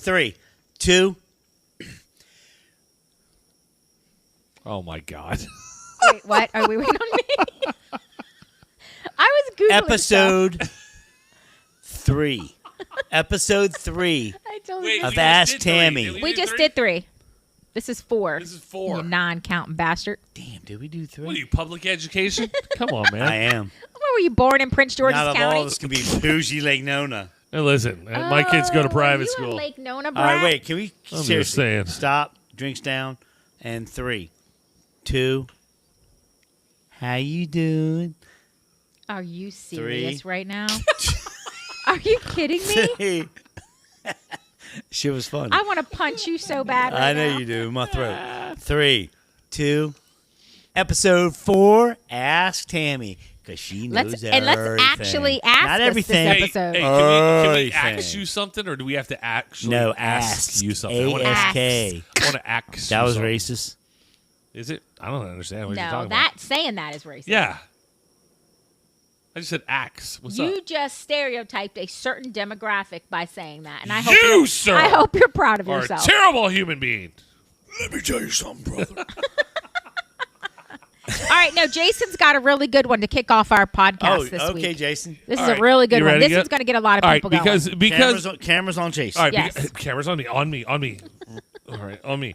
3, 2. Oh my God. Wait, what? Are we waiting on me? I was Googling Episode 3. Episode 3 I totally Wait, of we just Ask did three. Tammy. Did We do just three? did 3. This is 4. This is 4. You non-counting bastard. Damn, did we do 3? What are you, public education? Come on, man. I am. Where were you born in Prince George's Not of County? all, this can be bougie Lake Nona. Hey, listen, my kids go to private you school. A Lake Nona All brat? right, wait. Can we I'm seriously just saying. stop? Drinks down, and 3, 2. How you doing? Are you serious 3. right now? Are you kidding me? She was funny. I want to punch you so bad right I know now. you do. In my throat. 3, 2. Episode 4. Ask Tammy because she knows everything. And let's actually ask Not us everything. this episode. Hey, can we ask Everything. you something, or do we have to actually No, ask you something? I want to ASK. ask. That you was something. racist. Is it? I don't understand what you're No, talking that about. saying that is racist. Yeah. I just said axe. What's You up? just stereotyped a certain demographic by saying that, and I You, hope sir, I hope you're proud of are a yourself. terrible human being. Let me tell you something, brother. All right, no, Jason's got a really good one to kick off our podcast this okay, week. Jason. This All is right, a really good you one. ready This to is going to get a lot of All right, people because going. Cameras on Jason. all right, Yes. cameras on me. All right, on me.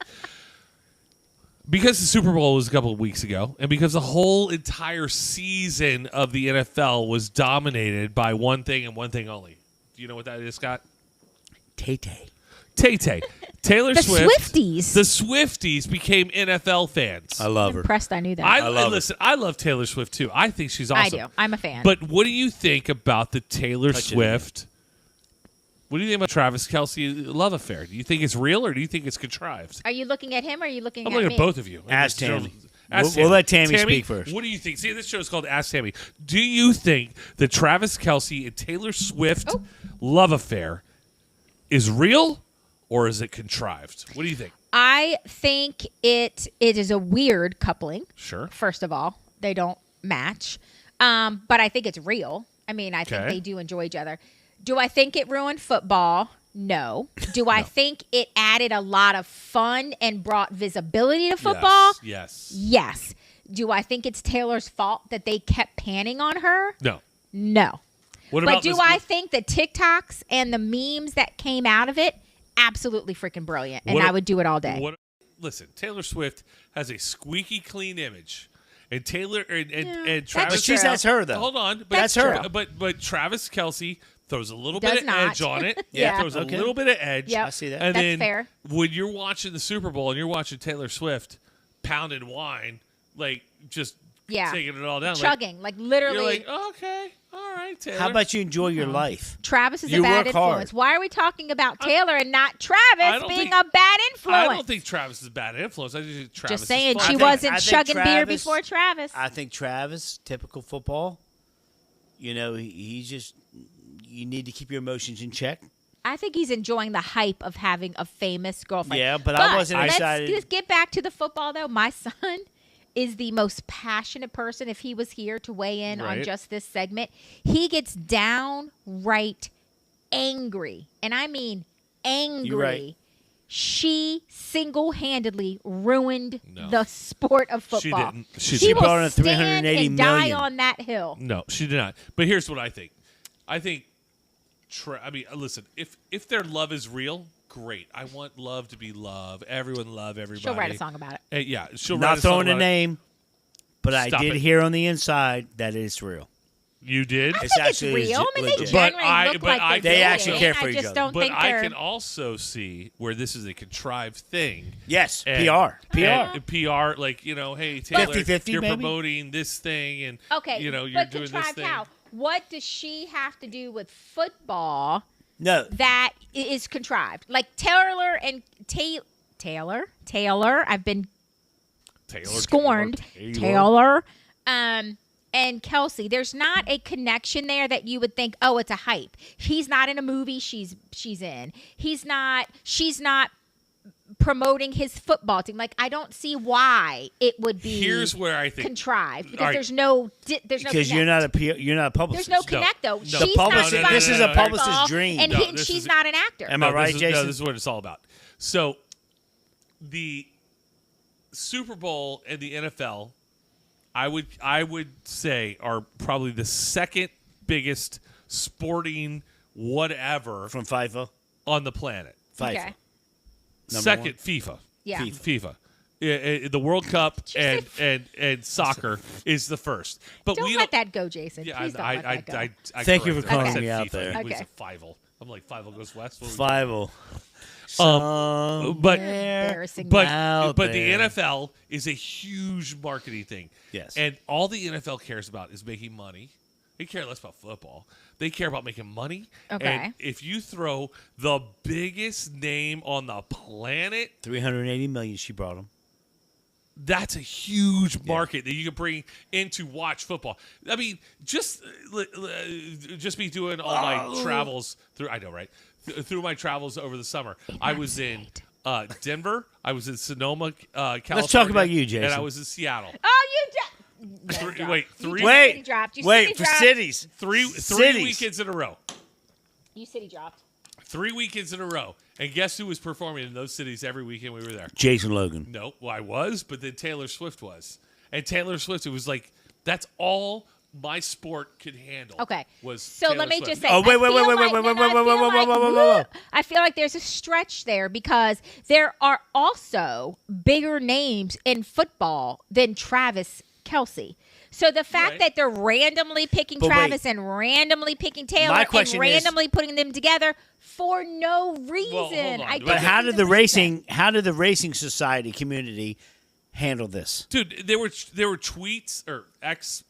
Because the Super Bowl was a couple of weeks ago, and because the whole entire season of the NFL was dominated by one thing and one thing only. Do you know what that is, Scott? Tay-Tay. Tay-Tay. Taylor The Swift. Swifties. The Swifties became NFL fans. I love her. Impressed I knew that. I love her. listen. I love Taylor Swift too. I think she's awesome. I do. I'm a fan. But what do you think about the Taylor Touch it Swift? What do you think about Travis Kelce love affair? Do you think it's real or do you think it's contrived? Are you looking at him or are you looking I'm at looking me? at both of you. Ask This Tammy. show- Ask We'll let Tammy speak first. What do you think? See, this show is called Ask Tammy. Do you think the Travis Kelce and Taylor Swift love affair is real or is it contrived? What do you think? I think it is a weird coupling. Sure. First of all, they don't match. But I think it's real. I mean, I think Okay. they do enjoy each other. Do I think it ruined football? No. Do I think it added a lot of fun and brought visibility to football? Yes. Yes. Do I think it's Taylor's fault that they kept panning on her? No. No. What But about do this? I think the TikToks and the memes that came out of it absolutely freaking brilliant, and What- I would do it all day. Listen, Taylor Swift has a squeaky clean image, and Taylor and that's Travis. true. That's her, though. Hold on, but That's her. But Travis Kelce throws a little Does bit of not. edge on it. Yeah. Throws Okay. a little bit of edge. Yep. I see that. And That's then fair. when you're watching the Super Bowl and you're watching Taylor Swift pounding wine, like just Yeah. taking it all down, Chugging, like Like, literally. you're like, okay, all right, Taylor. How about you enjoy your life? Travis is You a bad work hard. influence. Why are we talking about Taylor and not I Travis don't being think- a bad influence? I don't think Travis is a bad influence. I just think Travis Just saying, is she fun. wasn't I think chugging beer Travis- before Travis. I think Travis, typical football. You know, he's just. You need to keep your emotions in check. I think he's enjoying the hype of having a famous girlfriend. Yeah, but I wasn't let's excited. just get back to the football, though. My son is the most passionate person. If he was here to weigh in on Right. just this segment, he gets downright angry. And I mean angry. You're right. She single-handedly ruined No. the sport of She football. didn't. She She didn't. brought will in stand 380 and die million. on that hill. No, she did not. But here's what I think. I think, I mean, listen. If their love is real, great. I want love to be love. Everyone love everybody. She'll write a song about it. Yeah, she'll write Not a song throwing a about it. name, but Stop I did it. hear on the inside that it's real. You did. I think it's real. I mean, they legit. But generally I- look but like I- they They do. actually care for I each just other. don't But think I they're. can also see where this is a contrived thing. Yes, And- PR. and PR, like, you know, hey, Taylor, 50-50 you're maybe? promoting this thing, and Okay, you know, you're but doing this contrived thing. how? What does she have to do with football No, that is contrived? Like Taylor and Taylor. I've been Taylor, scorned. Taylor. And Kelsey. There's not a connection there that you would think, oh, it's a hype. He's not in a movie she's in. She's not promoting his football team. Like, I don't see why it would be. Here's where I think contrived because All right. there's no Because you're not a publicist. there's no connect though. No. She's The publicist- not this is a sponsoring publicist's football, dream. and No, he- this she's is- not an actor. Am I right, Jason? This is what it's all about. So, the Super Bowl and the NFL, I would say, are probably the second biggest sporting whatever From FIFA. on the planet. FIFA. Okay. Number Second, one? FIFA. Yeah. FIFA. The World Cup and soccer is the first. But Don't we let that go, Jason. Yeah, Please don't let that go. I Thank you for corrected. I calling said me out FIFA. there. It was Okay. a Fivel. I'm like, Fivel goes west. What Five. But Embarrassing. but out but the there. NFL is a huge marketing thing. Yes. And all the NFL cares about is making money. They care less about football. They care about making money. Okay. And if you throw the biggest name on the planet, 380 million. She brought him. that's a huge market that you can bring in to watch football. I mean, just me doing all my travels through. I know, right? Through my travels over the summer, I was in Denver. I was in Sonoma, California. Let's talk about you, Jason. And I was in Seattle. Oh, you just. Wait, three Wait, city dropped. You wait city for dropped. cities. three Cities. weekends in a row. You city dropped. 3 weekends in a row. And guess who was performing in those cities every weekend we were there? Jason Logan. No, well, I was, but then Taylor Swift was. And Taylor Swift, it was like, that's all my sport could handle. Okay. Was So Taylor let me Swift. just say. Oh, wait, I wait, feel wait, wait, like- wait, no, wait, no, I wait, feel wait, like- wait, wait, wait, wait. I feel like there's a stretch there because there are also bigger names in football than Travis Kelce. So the fact Right. that they're randomly picking But wait. Travis and randomly picking Taylor My and question is- randomly putting them together for no reason. hold on. I But But don't how think did the there's a reason. racing society community handle this? Dude, there were tweets or X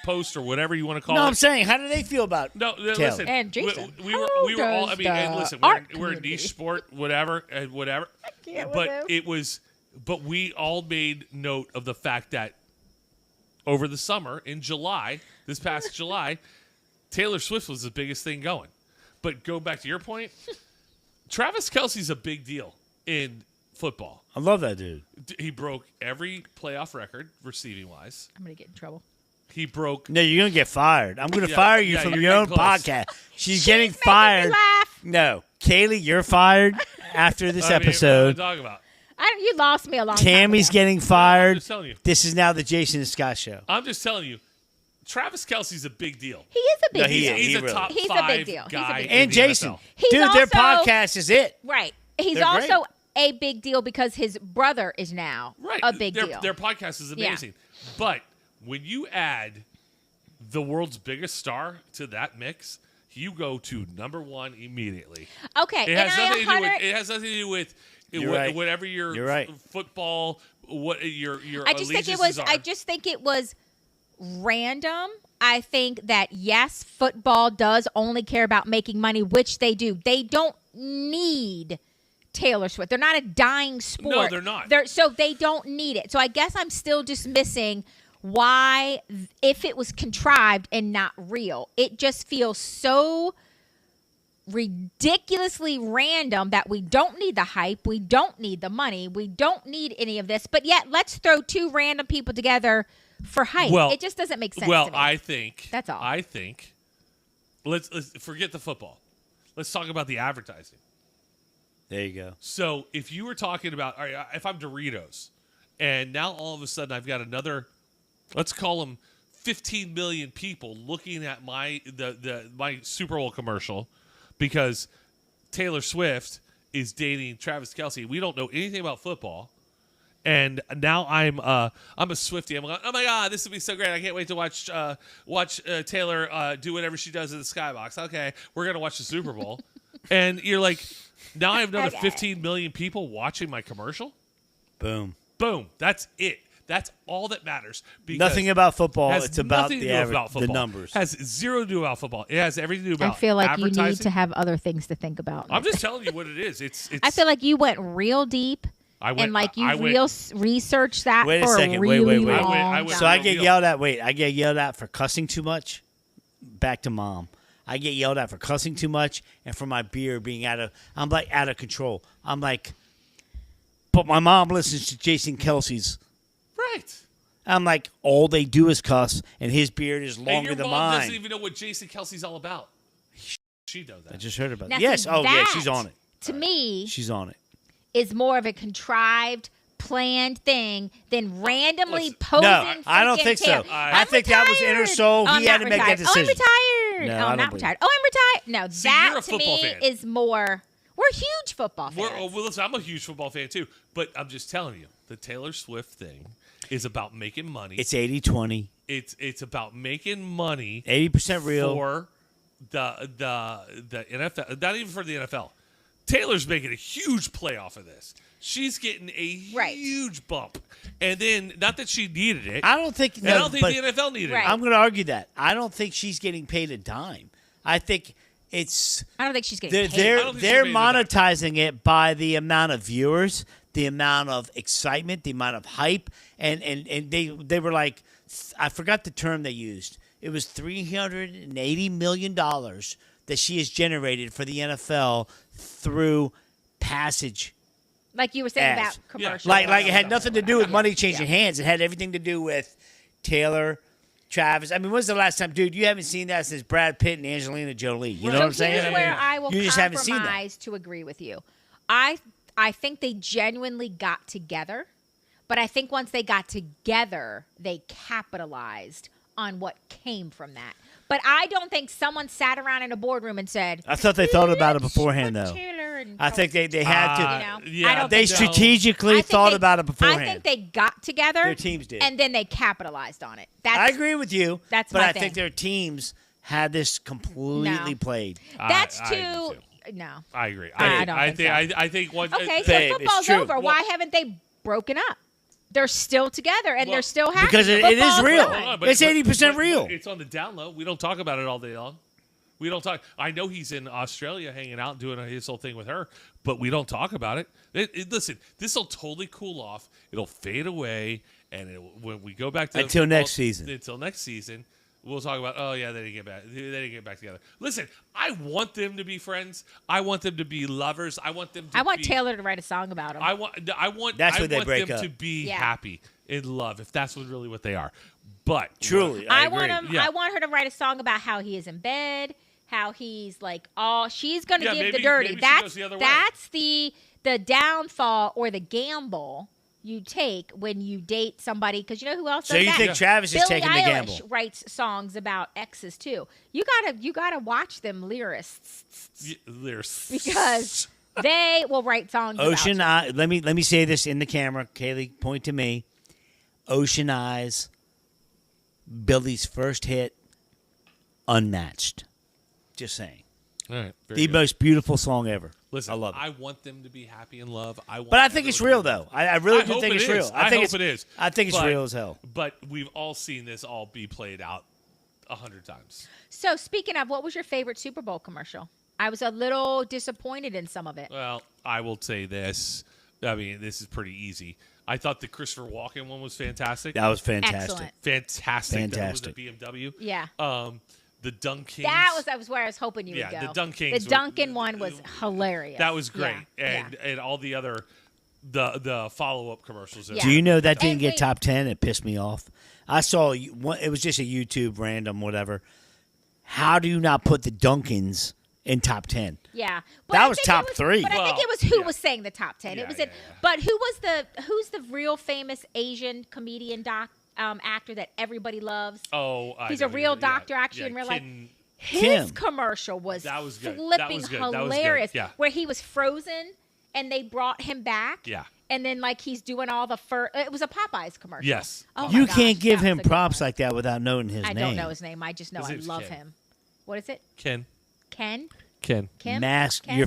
posts or whatever you want to call No, it. I'm saying, how do they feel about No, Taylor? listen. And Jason, we were how all. I does mean, and the listen, art we're a community- niche sport, whatever, and whatever. can't with But him. it was. But we all made note of the fact that over the summer in July, this past July, Taylor Swift was the biggest thing going. But go back to your point, Travis Kelce's a big deal in football. I love that dude. He broke every playoff record receiving wise. I'm gonna get in trouble. He broke. No, you're gonna get fired. I'm gonna Yeah, fire you yeah, from you're your own getting close. podcast. She's Making getting me fired. laugh. No, Kaylee, you're fired after this I mean, what episode. am I talking about? You lost me a long Tammy's time ago. getting I'm fired. just telling you. This is now the Jason and Scott show. I'm just telling you. Travis Kelce's a big deal. He is a big No, he deal. is. He's a really- top He's a five big deal. He's a guy big in And the Jason, NFL. He's dude, their also- podcast is it. Right. He's They're also great. a big deal because his brother is now Right. a big their, deal. Their podcast is amazing. But when you add the world's biggest star to that mix, you go to number one immediately. Okay, It and has I nothing to do with. 100 It has nothing to do with You're right. whatever your You're right. football. What your I just think it was. allegiances I are. just think it was random. I think that yes, football does only care about making money, which they do. They don't need Taylor Swift. They're not a dying sport. No, they're not. So they don't need it. So I guess I'm still just missing why, if it was contrived and not real, it just feels so ridiculously random that we don't need the hype, we don't need the money, we don't need any of this, but yet let's throw two random people together for hype. Well, it just doesn't make sense Well, to me. I think That's all. I think. Let's forget the football. Let's talk about the advertising. There you go. So if you were talking about, all right, if I'm Doritos, and now all of a sudden I've got another, let's call them 15 million people looking at my Super Bowl commercial because Taylor Swift is dating Travis Kelce. We don't know anything about football. And now I'm a Swiftie. I'm like, oh my God, this would be so great! I can't wait to watch Taylor do whatever she does in the skybox. Okay, we're gonna watch the Super Bowl, and you're like, now I have another Okay. 15 million people watching my commercial. Boom. Boom, that's it. That's all that matters. Because Nothing about football. has It's about nothing to the do average, about the football. numbers. Has zero to do about football. It has everything to do I about feel like you need advertising. to have other things to think about. I'm just telling you what it is. It's. I feel like you went real deep and like you I went- researched that Wait a for second. a Wait, really wait. long I went- time. So I real get deal. yelled at. Wait, I get yelled at for cussing too much. Back to mom. I get yelled at for cussing too much and for my beard being out of. I'm like out of control. I'm like, but my mom listens to Jason Kelsey's. Right. I'm like, all they do is cuss, and his beard is And longer your than mom mine. doesn't even know what Jason Kelsey's all about. She knows that. I just heard about Now, it. Yes. see, Oh, yeah, that, she's on it. To me, She's on it. is more of a contrived, planned thing than randomly Listen, posing. No, I don't freaking think so. tail. I I'm think that was in her retired. soul. Oh, He I'm had not to make that retired. Oh, I'm decision. retired. No, oh, I I'm don't not believe retired. Oh, I'm retired. No, See, you're that a to football me fan. is more. We're huge football fans. Well, listen, I'm a huge football fan too, but I'm just telling you, the Taylor Swift thing is about making money. It's 80-20. It's about making money 80% real. for the NFL, not even for the NFL. Taylor's making a huge play off of this. She's getting a Right. huge bump, and then not that she needed it. I don't think. and I don't think but the NFL needed Right. it. I'm going to argue that. I don't think she's getting paid a dime. I think it's I don't think she's getting they're paid. they're, I don't think they're she made the monetizing it by the amount of viewers, the amount of excitement, the amount of hype, and they were like, I forgot the term they used. It was $380 million that she has generated for the NFL through passage. Like you were saying ads. about commercials. Like it had nothing to do with money Yeah. changing hands. It had everything to do with Taylor, Travis. I mean, when's the last time, dude? You haven't seen that since Brad Pitt and Angelina Jolie. You know what I'm saying? Here's I mean, where I will you just haven't seen that. compromise to agree with you. I think they genuinely got together, but I think once they got together, they capitalized on what came from that. But I don't think someone sat around in a boardroom and said, I thought they thought about it "Let's beforehand, put though. Taylor and I think they had to. you know, I don't They think so. strategically I think thought they- about it beforehand. I think they got together. Their teams did. And then they capitalized on it. That's, I agree with you. That's but my I thing. think their teams had this completely No. played. That's I do too. No. I agree. I don't think so. I think one. Okay, so Babe, it's football's true. over. Why haven't they broken up? They're still together and Well, they're still happy. because it is Football's real. fine. Hold on, It's 80% real. It's on the down low. We don't talk about it all day long. We don't talk. I know he's in Australia hanging out doing his whole thing with her, but we don't talk about it. Listen, this will totally cool off. It'll fade away, and when we go back to Until next season. Until next season, we'll talk about. Oh yeah, they didn't get back. They didn't get back together. Listen, I want them to be friends. I want them to be lovers. I want them. I want be, Taylor to write a song about him. I want. That's I when they want break them up. to be Yeah. happy in love, if that's really what they are. But Truly, I agree. want him. Yeah. I want her to write a song about how he is in bed, how he's like all. She's gonna Yeah, give maybe- the dirty. maybe she That's goes the other way. that's the downfall or the gamble you take when you date somebody. Because you know who else So does you that? think Travis is Billie taking the Eilish gamble? writes songs about exes too. You gotta watch them lyrists there's because they will write songs. Ocean about you. Eye. Let me say this in the camera. Kaylee, point to me. Ocean Eyes. Billy's first hit. Unmatched. Just saying. All right, very The good. most beautiful song ever. Listen, I love it. I want them to be happy in love. But I think it's real, though. I really I do hope think it it's is. real. I think hope it's, it is. I think it's But- real as hell. But we've all seen this all be played out 100 times. So speaking of, what was your favorite Super Bowl commercial? I was a little disappointed in some of it. Well, I will say this. I mean, this is pretty easy. I thought the Christopher Walken one was fantastic. That was fantastic. Excellent. Fantastic. Fantastic. That was a BMW. Yeah. The Dunk Kings. That was where I was hoping you Yeah, would go. the Dunk Kings The were- Duncan one was hilarious. That was great. Yeah, And all the other the follow-up commercials. Yeah. Do you know that didn't And get wait. top 10? It pissed me off. I saw it was just a YouTube random whatever. How do you not put the Duncans in top 10? Yeah. That I was think top it was, three. But I think Well, it was who yeah. was saying the top 10. Yeah, It was yeah, it. yeah. But who's the real famous Asian comedian actor that everybody loves? Oh, He's know a who real you're- yeah, doctor actually yeah, in real life. Kin- His Kim. commercial was That was good. That flipping was good. That was good. hilarious. Yeah. Where he was frozen and they brought him back. Yeah. And then like he's doing all the fur. It was a Popeyes commercial. Yes. Oh my You gosh, can't give that was him a good props one. like that without knowing his I name. don't know his name. I just know His I name's love Ken. him. What is it? Ken. Ken? Ken. Kim? Mask. Ken? Your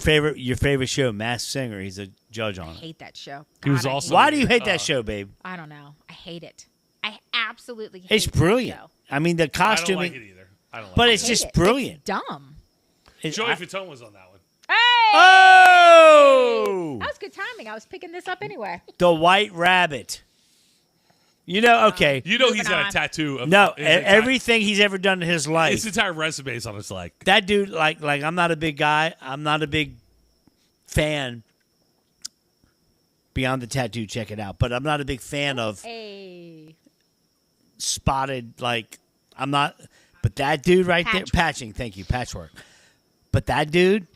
favorite show, Masked Singer. He's a judge on I it. hate that show. He was God, I also- hate Why it. do you hate that show, babe? I don't know. I hate it. I absolutely hate It's that brilliant. show. I mean, the I don't costuming, like it either. I don't like but it. it's Hate just it. brilliant. It's dumb. Joey I- Fatone was on that one. Hey! Oh, That was good timing. I was picking this up anyway. the White Rabbit. You know, okay. You know Moving he's got on. a tattoo of No, his entire- everything he's ever done in his life. his entire resume is on his leg. That dude, like I'm not a big guy. I'm not a big fan Beyond the Tattoo, check it out. But I'm not a big fan of Hey. spotted, like, I'm not. But that dude right there, patching, thank you, patchwork. But that dude,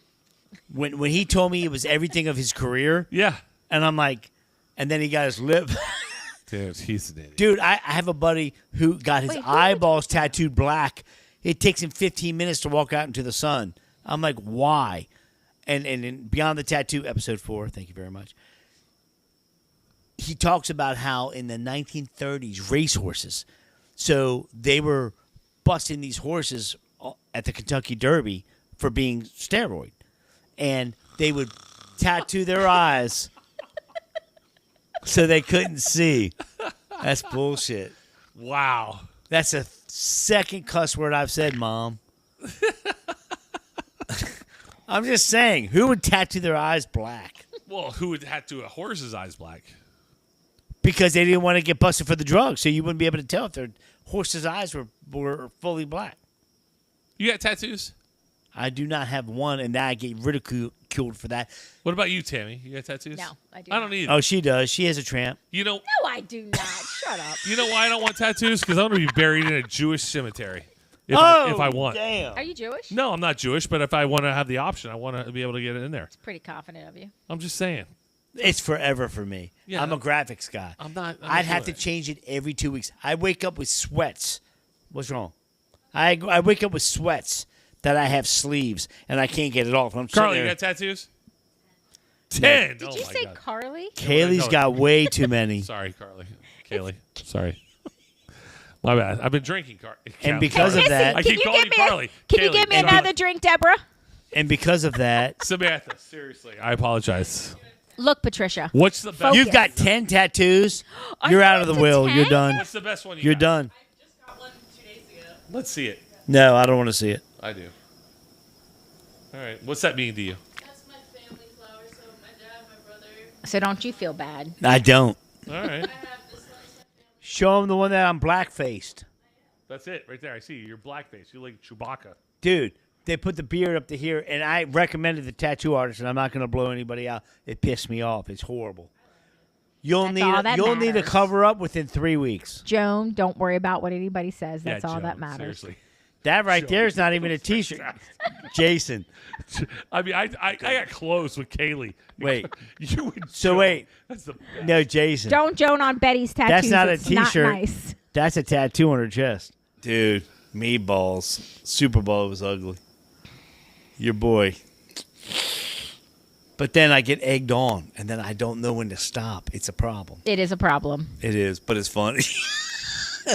when he told me it was everything of his career, Yeah. and I'm like, and then he got his lip. Dude, he's an idiot. Dude, I have a buddy who got his eyeballs tattooed black. It takes him 15 minutes to walk out into the sun. I'm like, why? And in Beyond the Tattoo, episode 4, thank you very much. He talks about how in the 1930s, racehorses, so they were busting these horses at the Kentucky Derby for being steroid. And they would tattoo their eyes so they couldn't see. That's bullshit. Wow. That's a second cuss word I've said, Mom. I'm just saying, who would tattoo their eyes black? Well, who would tattoo a horse's eyes black? Because they didn't want to get busted for the drugs, so you wouldn't be able to tell if their horse's eyes were fully black. You got tattoos? I do not have one, and I get ridiculed for that. What about you, Tammy? You got tattoos? No, I do I don't not. need. Oh, she does. She has a tramp. You know. No, I do not. Shut up. You know why I don't want tattoos? Because I want to be buried in a Jewish cemetery. If I want. Damn. Are you Jewish? No, I'm not Jewish, but if I want to have the option, I want to be able to get it in there. Pretty confident of you. I'm just saying. It's forever for me. Yeah. I'm a graphics guy. I'm not I'd have to doing it. change it every 2 weeks. I wake up with sweats. What's wrong? I wake up with sweats that I have sleeves, and I can't get it off. I'm sitting Carly, you there. got tattoos? 10. Did Oh you my say God. Carly? Kaylee's got way too many. Sorry, Carly. Kaylee. Sorry. My bad. I've been drinking, Carly. And because of Missy, that- I can keep you calling give you me Carly. Can you Kaylee, give me sorry. another drink, Deborah? And because of that, Samantha, seriously, I apologize. Look, Patricia. What's the best? you've got 10 tattoos. Are You're you out of the up to will. 10? You're done. What's the best one you You're got? done. Just got one 2 days ago. Let's see it. No, I don't want to see it. I do. All right. What's that mean to you? That's my family flower, so my dad, my brother. So don't you feel bad? I don't. All right. I have this one. Show them the one that I'm black-faced. That's it right there. I see you. You're blackface. You're like Chewbacca. Dude, they put the beard up to here, and I recommended the tattoo artist, and I'm not going to blow anybody out. It pissed me off. It's horrible. You'll That's all that need a matters. cover up within 3 weeks. Joan, don't worry about what anybody says. That's Yeah, all Joe, that matters. Seriously. That right Joe, there is not even a T-shirt. Jason, I mean, I got close with Kaylee. Wait. You would. So Joe. wait. That's the best. no, Jason. Don't Joan on Betty's tattoos. That's not a It's not T-shirt. nice. That's a tattoo on her chest. Dude, meatballs. Super Bowl was ugly. Your boy. But then I get egged on, and then I don't know when to stop. It's a problem. It is a problem. It is, but it's funny.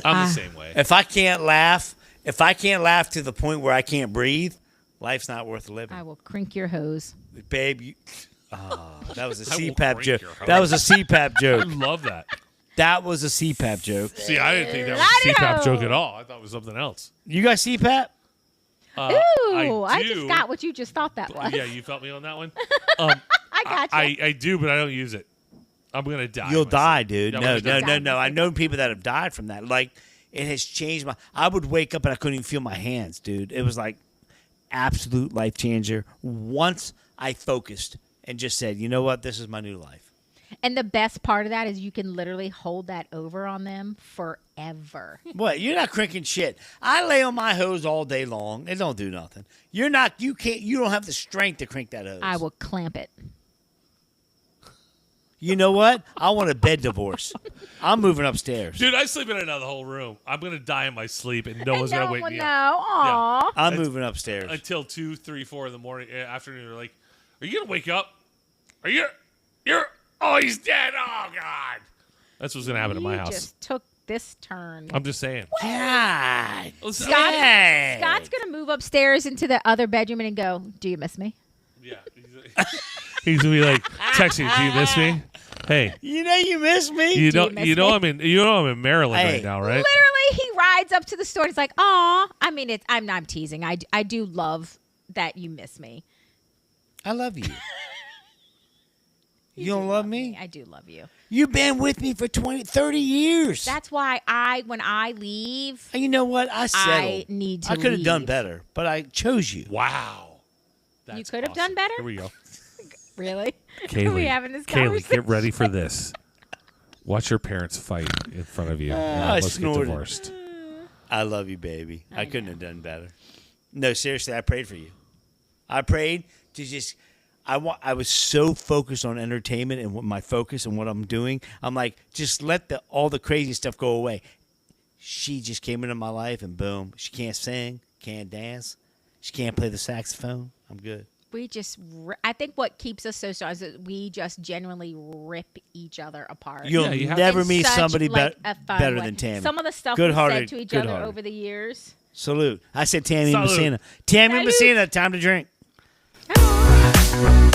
I'm the same way. If I can't laugh to the point where I can't breathe, life's not worth living. I will crink your hose. Babe, that was a I will CPAP crank joke. your hose. That was a CPAP I joke. love that. That was a CPAP joke. See, I didn't think that was a CPAP Radio. joke at all. I thought it was something else. You got CPAP? Ooh, I do. just got what you just thought that was. Yeah, you felt me on that one. I got you. I do, but I don't use it. I'm gonna die. You'll myself. die, dude. Yeah, I'm No, gonna no, die. no, no. I've known people that have died from that. Like, it has changed my. I would wake up and I couldn't even feel my hands, dude. It was like absolute life changer. Once I focused and just said, you know what, this is my new life. And the best part of that is you can literally hold that over on them forever. What? You're not cranking shit. I lay on my hose all day long. It don't do nothing. You're not. You can't. You don't have the strength to crank that hose. I will clamp it. You know what? I want a bed divorce. I'm moving upstairs. Dude, I sleep in another whole room. I'm gonna die in my sleep, and no one's no gonna one wake will me know. up Aw. I'm That's- moving upstairs. until 2, 3, 4 in the morning, afternoon. They're like, "Are you gonna wake up? Are you? You're? Oh, he's dead. Oh God." That's what's gonna happen in my You house. just took this turn. I'm just saying. God. Listen, Dang. Scott's going to move upstairs into the other bedroom and go, do you miss me? Yeah. He's gonna be like, texting, "Do you miss me? Hey, You know you miss me. you Do you know, miss you know, me? I'm in Maryland Hey. right now, right?" Literally, he rides up to the store. He's like, "Aw." I mean, I'm teasing. I do love that you miss me. I love you. You don't love me? I do love you. You've been with me for 20, 30 years. That's why when I leave, And you know what? I settled. I need to I could have done leave. better, but I chose you. Wow. You That's could have awesome. done better? Here we go. Really? Are we Kaylee, having this Kaylee, conversation? get ready for this. Watch your parents fight in front of you. And I almost get snorted. divorced. I love you, baby. I couldn't have done better. No, seriously, I prayed for you. I prayed to just. I was so focused on entertainment and what my focus and what I'm doing. I'm like, just let all the crazy stuff go away. She just came into my life and boom, she can't sing, can't dance, she can't play the saxophone. I'm good. We just, I think what keeps us so strong is that we just genuinely rip each other apart. You'll you have never In meet such, somebody like, a fun better way. than Tammy. Some of the stuff we Good-hearted, said to each other good-hearted. over the years. Salute. I said Tammy Salute. Messina. Tammy Salute. Messina, time to drink. Oh.